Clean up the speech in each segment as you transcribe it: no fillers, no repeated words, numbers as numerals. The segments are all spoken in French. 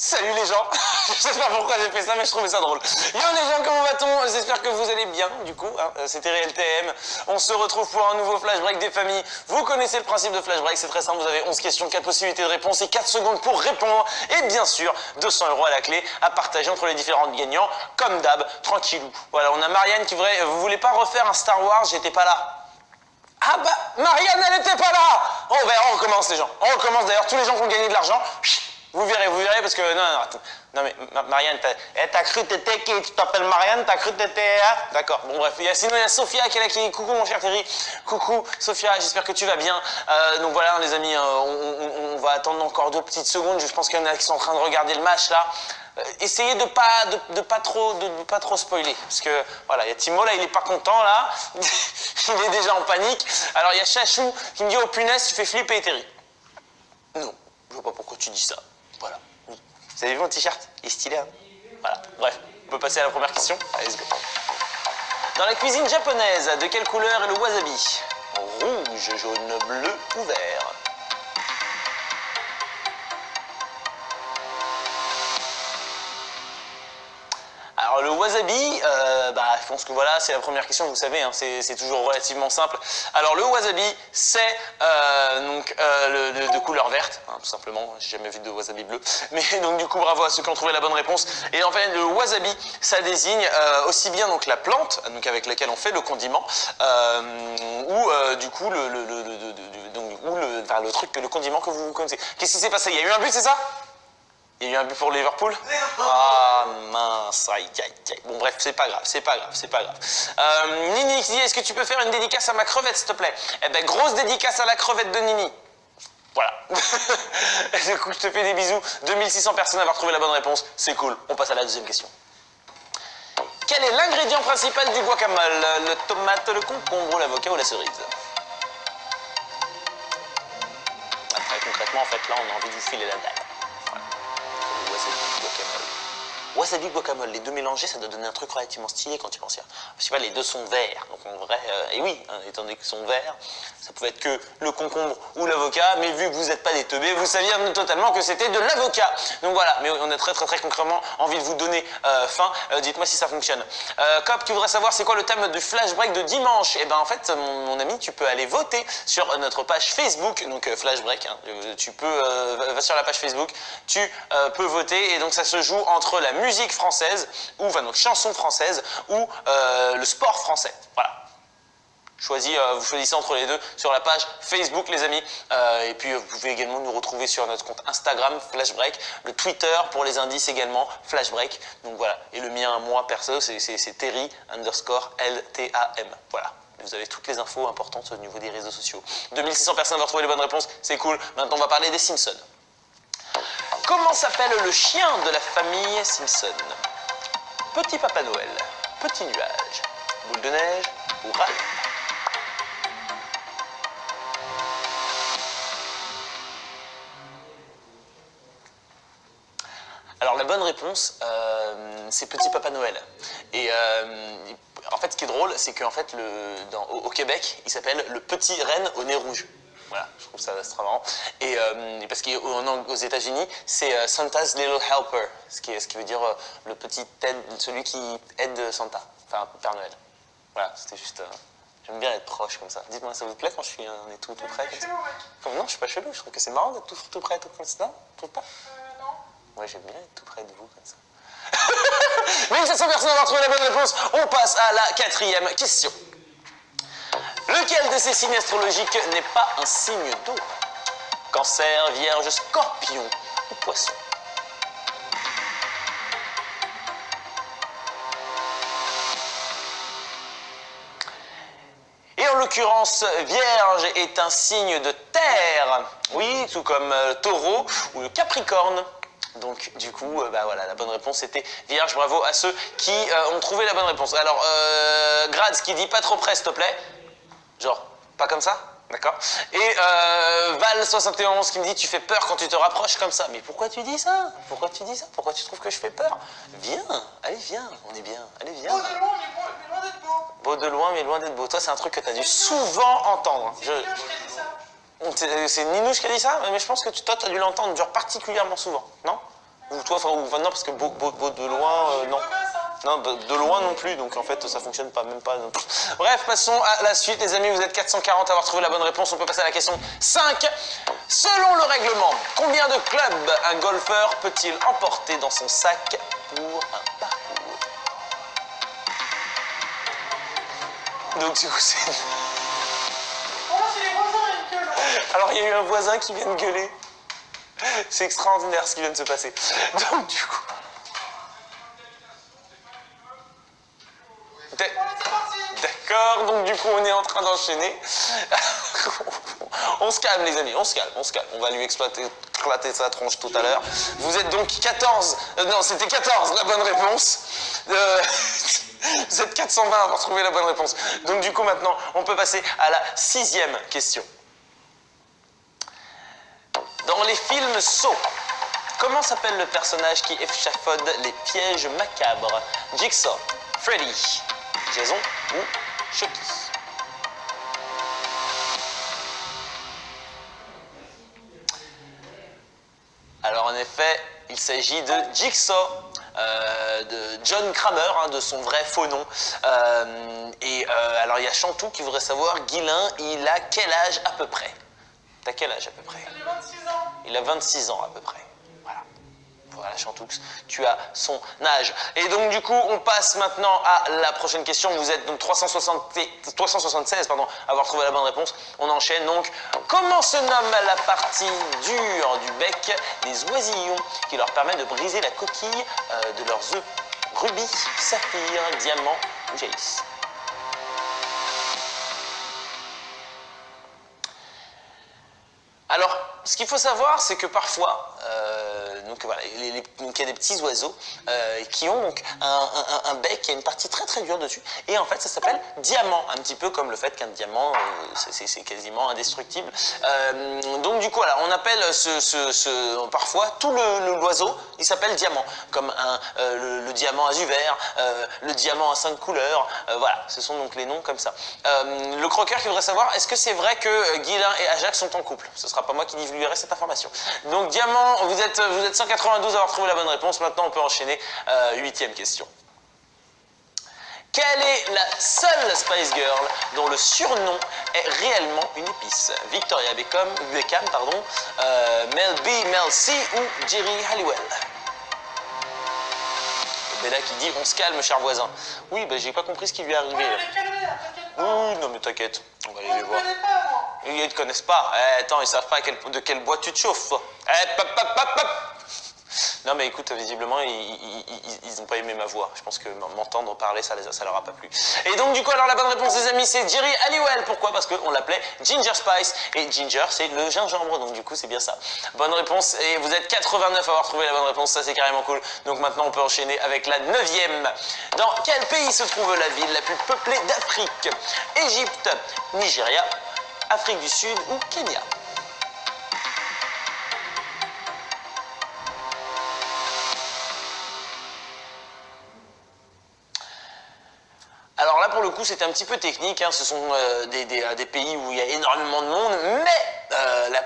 Salut les gens. Je sais pas pourquoi j'ai fait ça, mais je trouvais ça drôle. Yo les gens, comment va-t-on? J'espère que vous allez bien, du coup. Hein. C'était RealTM. On se retrouve pour un nouveau Flash Break des familles. Vous connaissez le principe de Flash Break, c'est très simple. Vous avez 11 questions, 4 possibilités de réponse et 4 secondes pour répondre. Et bien sûr, 200 € à la clé à partager entre les différents gagnants. Comme d'hab, tranquillou. Voilà, on a Marianne qui voudrait... Vous voulez pas refaire un Star Wars? J'étais pas là. Ah bah, Marianne, elle était pas là. On recommence les gens. On recommence d'ailleurs, tous les gens qui ont gagné de l'argent. Vous verrez, parce que... Non mais, Marianne, t'as cru t'étais qui? Tu t'appelles Marianne, t'as cru t'étais... Hein? D'accord, bon bref. Sinon, il y a Sophia qui est là, qui... Coucou mon cher Terry. Coucou, Sophia, j'espère que tu vas bien. Donc voilà, les amis, on va attendre encore 2 petites secondes. Je pense qu'il y en a qui sont en train de regarder le match, là. Essayez de pas trop spoiler, parce que voilà, il y a Timo là, il est pas content là, il est déjà en panique. Alors il y a Chachou qui me dit oh punaise, tu fais flipper Terry. Non, je vois pas pourquoi tu dis ça. Voilà. Oui. Vous avez vu mon t-shirt? Il est stylé, hein? Voilà. Bref, on peut passer à la première question. Allez, let's go. Dans la cuisine japonaise, de quelle couleur est le wasabi? Rouge, jaune, bleu ou vert? Alors le wasabi, je pense que voilà, c'est la première question, vous savez, hein, c'est toujours relativement simple. Alors le wasabi, c'est de couleur verte, hein, tout simplement, j'ai jamais vu de wasabi bleu. Mais donc du coup, bravo à ceux qui ont trouvé la bonne réponse. Et en fait, le wasabi, ça désigne aussi bien donc la plante, donc avec laquelle on fait le condiment, ou du coup le condiment que vous connaissez. Qu'est-ce qui s'est passé? Il y a eu un but, c'est ça? Il y a eu un but pour Liverpool? Ah mince, aïe. Bon bref, c'est pas grave. Nini qui dit, est-ce que tu peux faire une dédicace à ma crevette, s'il te plaît? Eh ben, grosse dédicace à la crevette de Nini. Voilà. Du coup, je te fais des bisous. 2600 personnes à avoir trouvé la bonne réponse. C'est cool. On passe à la deuxième question. Quel est l'ingrédient principal du guacamole? Le tomate, le concombre, l'avocat ou la cerise? Très concrètement, en fait, là, on a envie de vous filer la dalle. Wasabi guacamole, les deux mélangés, ça doit donner un truc relativement stylé quand tu penses. Je sais pas, les deux sont verts, donc en vrai, et oui, hein, étant donné qu'ils sont verts, ça pouvait être que le concombre ou l'avocat, mais vu que vous n'êtes pas des teubés, vous saviez totalement que c'était de l'avocat. Donc voilà, mais on a très concrètement envie de vous donner faim. Dites-moi si ça fonctionne. Cop, tu voudrais savoir c'est quoi le thème du flash break de dimanche? Eh ben en fait, mon ami, tu peux aller voter sur notre page Facebook, donc flash break. Hein, tu peux va sur la page Facebook, tu peux voter et donc ça se joue entre la musique française, ou enfin donc chanson française, ou le sport français. Voilà. Vous choisissez entre les deux sur la page Facebook, les amis. Et puis vous pouvez également nous retrouver sur notre compte Instagram, Flashbreak, le Twitter pour les indices également, Flashbreak. Donc voilà. Et le mien, moi perso, c'est Terry_LTAM. Voilà. Vous avez toutes les infos importantes au niveau des réseaux sociaux. 2600 personnes vont retrouver les bonnes réponses, c'est cool. Maintenant, on va parler des Simpsons. Comment s'appelle le chien de la famille Simpson? Petit Papa Noël, Petit Nuage, Boule de Neige ou Ralph? Alors la bonne réponse, c'est Petit Papa Noël. Et en fait, ce qui est drôle, c'est qu'en fait, au Québec, il s'appelle le Petit Renne au nez rouge. Voilà, je trouve ça très marrant. Et parce qu'aux États-Unis, c'est Santa's Little Helper, ce qui veut dire le petit celui qui aide Santa, enfin Père Noël. Voilà, c'était juste. J'aime bien être proche comme ça. Dites-moi, ça vous plaît quand on est tout près comme ça? Comme non, je suis pas chelou, je trouve que c'est marrant d'être tout près, tout comme ça. Non, tu trouves pas? Non. Ouais, j'aime bien être tout près de vous comme ça. 1700 personnes avoir trouvé la bonne réponse. On passe à la 4e question. Lequel de ces signes astrologiques n'est pas un signe d'eau? Cancer, Vierge, Scorpion ou Poisson? Et en l'occurrence, Vierge est un signe de terre. Oui, tout comme Taureau ou le Capricorne. Donc du coup, voilà, la bonne réponse était Vierge. Bravo à ceux qui ont trouvé la bonne réponse. Alors, Grads qui dit pas trop près, s'il te plaît. Genre, pas comme ça? D'accord. Et Val71 qui me dit tu fais peur quand tu te rapproches comme ça. Mais pourquoi tu dis ça? Pourquoi tu dis ça? Pourquoi tu trouves que je fais peur? Viens, allez viens, on est bien, allez viens. Beau de loin mais loin d'être beau. Beau de loin mais loin d'être beau. Toi c'est un truc que tu as dû souvent entendre. C'est Ninouche qui a dit ça. Mais je pense que toi tu as dû l'entendre genre particulièrement souvent, non? Ou toi, enfin non, parce que de loin, non. Non, de loin non plus, donc en fait ça fonctionne pas, même pas. Non. Bref, passons à la suite, les amis, vous êtes 440 à avoir trouvé la bonne réponse, on peut passer à la question 5. Selon le règlement, combien de clubs un golfeur peut-il emporter dans son sac pour un parcours? Donc du coup c'est... Oh, c'est les voisins, ils gueulent. Alors il y a eu un voisin qui vient de gueuler. C'est extraordinaire ce qui vient de se passer. Donc du coup... D'accord, donc du coup on est en train d'enchaîner. On se calme les amis, on se calme. On va lui éclater sa tronche tout à l'heure. Vous êtes donc 14, non c'était 14 la bonne réponse. Vous êtes 420 à avoir trouvé la bonne réponse. Donc du coup maintenant on peut passer à la 6e question. Dans les films Saw, comment s'appelle le personnage qui échafaude les pièges macabres? Jigsaw, Freddy, Jason ou Chucky? Alors en effet, il s'agit de Jigsaw, de John Kramer, hein, de son vrai faux nom. Alors il y a Chantou qui voudrait savoir, Guilain, il a quel âge à peu près? T'as quel âge à peu près? Il a 26 ans. Il a 26 ans à peu près. Voilà, Chantoux, tu as son âge. Et donc du coup, on passe maintenant à la prochaine question. Vous êtes donc 376 à avoir trouvé la bonne réponse. On enchaîne donc. Comment se nomme la partie dure du bec des oisillons qui leur permet de briser la coquille de leurs œufs? Rubis, saphir, diamant ou jaillis? Alors, ce qu'il faut savoir, c'est que parfois, donc voilà, donc il y a des petits oiseaux qui ont donc un bec qui a une partie très très dure dessus, et en fait ça s'appelle diamant, un petit peu comme le fait qu'un diamant c'est quasiment indestructible. Donc du coup, voilà, on appelle parfois tout l'oiseau, il s'appelle diamant, comme le diamant azur vert, le diamant à 5 couleurs, voilà, ce sont donc les noms comme ça. Le croqueur qui voudrait savoir, est-ce que c'est vrai que Guilain et Ajax sont en couple? Ce sera pas moi qui divulguerai cette information. Donc diamant, vous êtes 192 à avoir trouvé la bonne réponse. Maintenant on peut enchaîner. 8e question. Quelle est la seule Spice Girl dont le surnom est réellement une épice? Victoria Beckham, Mel B, Mel C ou Jerry Halliwell? Bella qui dit on se calme cher voisin. Oui, bah j'ai pas compris ce qui lui est arrivé. Ouais, elle est calmée, t'inquiète pas. Oui, non mais t'inquiète, on va aller les voir. Je ne connais pas, moi. Ils ne te connaissent pas. Attends, ils savent pas de quel bois tu te chauffes. Pop, pop, pop, pop. Non mais écoute, visiblement, ils n'ont pas aimé ma voix. Je pense que m'entendre parler, ça leur a pas plu. Et donc du coup, alors la bonne réponse des amis, c'est Jerry Halliwell. Pourquoi? Parce qu'on l'appelait Ginger Spice. Et Ginger, c'est le gingembre, donc du coup, c'est bien ça. Bonne réponse. Et vous êtes 89 à avoir trouvé la bonne réponse, ça c'est carrément cool. Donc maintenant, on peut enchaîner avec la 9e. Dans quel pays se trouve la ville la plus peuplée d'Afrique? Égypte, Nigeria, Afrique du Sud ou Kenya? Alors là, pour le coup, c'est un petit peu technique. Hein. Ce sont des pays où il y a énormément de monde, mais là,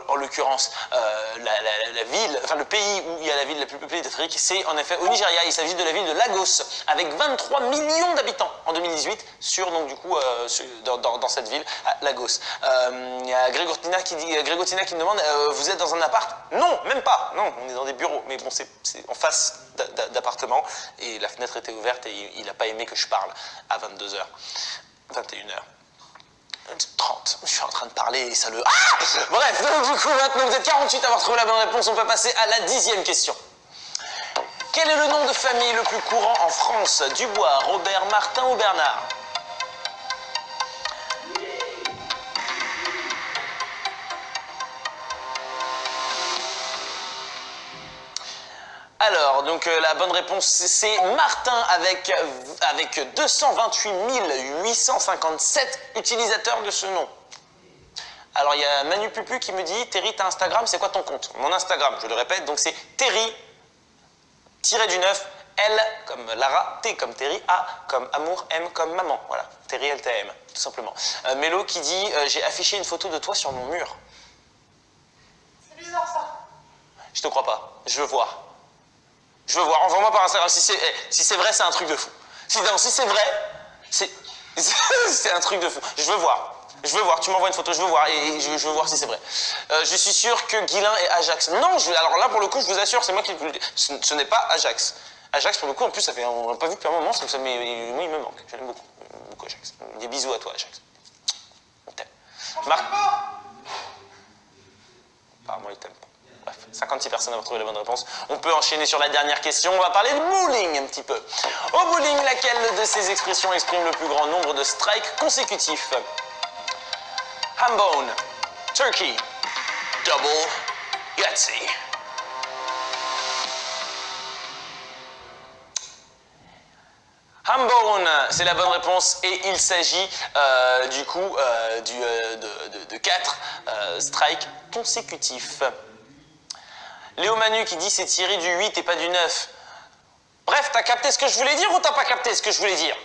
en l'occurrence, la ville, enfin le pays où il y a la ville la plus peuplée d'Afrique, c'est en effet au Nigeria. Il s'agit de la ville de Lagos, avec 23 millions d'habitants en 2018, donc du coup, dans cette ville, à Lagos. Il y a Grégotina qui me demande, vous êtes dans un appart? Non, même pas. Non, on est dans des bureaux. Mais bon, c'est en face d'appartement, et la fenêtre était ouverte, et il n'a pas aimé que je parle à 22h, 21h. 30, je suis en train de parler et ça le... Ah! Bref, donc du coup maintenant vous êtes 48 à avoir trouvé la bonne réponse, on peut passer à la 10e question. Quel est le nom de famille le plus courant en France? Dubois, Robert, Martin ou Bernard? Alors, donc la bonne réponse c'est Martin avec 228 857 utilisateurs de ce nom. Alors il y a Manu Pupu qui me dit, Terry, t'as Instagram, c'est quoi ton compte? Mon Instagram, je le répète, donc c'est Terry-du-9, L comme Lara, T comme Terry, A comme amour, M comme maman. Voilà, Terry LTM, tout simplement. Mélo qui dit, j'ai affiché une photo de toi sur mon mur. C'est bizarre ça. Je te crois pas. Je veux voir. Je veux voir. Envoie-moi par Instagram. Si c'est vrai, c'est un truc de fou. Si c'est vrai, c'est un truc de fou. Je veux voir. Je veux voir. Tu m'envoies une photo, je veux voir. Et je veux voir si c'est vrai. Je suis sûr que Guilain est Ajax. Non, alors là, pour le coup, je vous assure, c'est moi qui le dis. Ce n'est pas Ajax. Ajax, pour le coup, en plus, on l'a pas vu depuis un moment, mais moi, il me manque. Je l'aime beaucoup. Beaucoup, Ajax. Des bisous à toi, Ajax. On t'aime. Marc. Apparemment, il t'aime pas. Bref, 56 personnes ont trouvé la bonne réponse. On peut enchaîner sur la dernière question. On va parler de bowling un petit peu. Au bowling, laquelle de ces expressions exprime le plus grand nombre de strikes consécutifs? Hambone, turkey, double, Yahtzee. Hambone, c'est la bonne réponse et il s'agit du coup de 4 strikes consécutifs. Léo Manu qui dit c'est tiré du 8 et pas du 9. Bref, t'as capté ce que je voulais dire ou t'as pas capté ce que je voulais dire?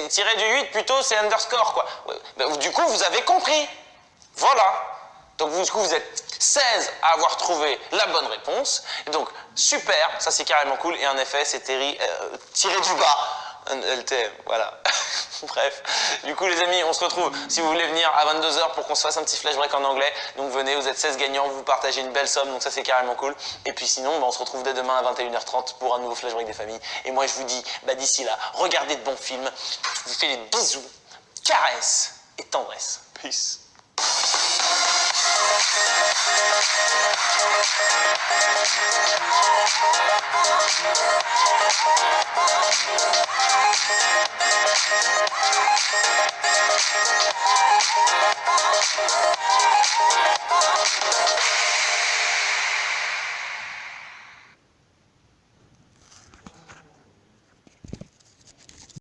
Tiré du 8 plutôt c'est underscore quoi. Du coup vous avez compris. Voilà. Donc du coup vous êtes 16 à avoir trouvé la bonne réponse. Et donc super, ça c'est carrément cool. Et en effet c'est tiré du bas. LTM, voilà. Bref, du coup les amis, on se retrouve si vous voulez venir à 22h pour qu'on se fasse un petit flash break en anglais. Donc venez, vous êtes 16 gagnants, vous partagez une belle somme, donc ça c'est carrément cool. Et puis sinon, on se retrouve dès demain à 21h30 pour un nouveau flash break des familles. Et moi je vous dis, d'ici là, regardez de bons films, je vous fais des bisous, caresses et tendresse. Peace.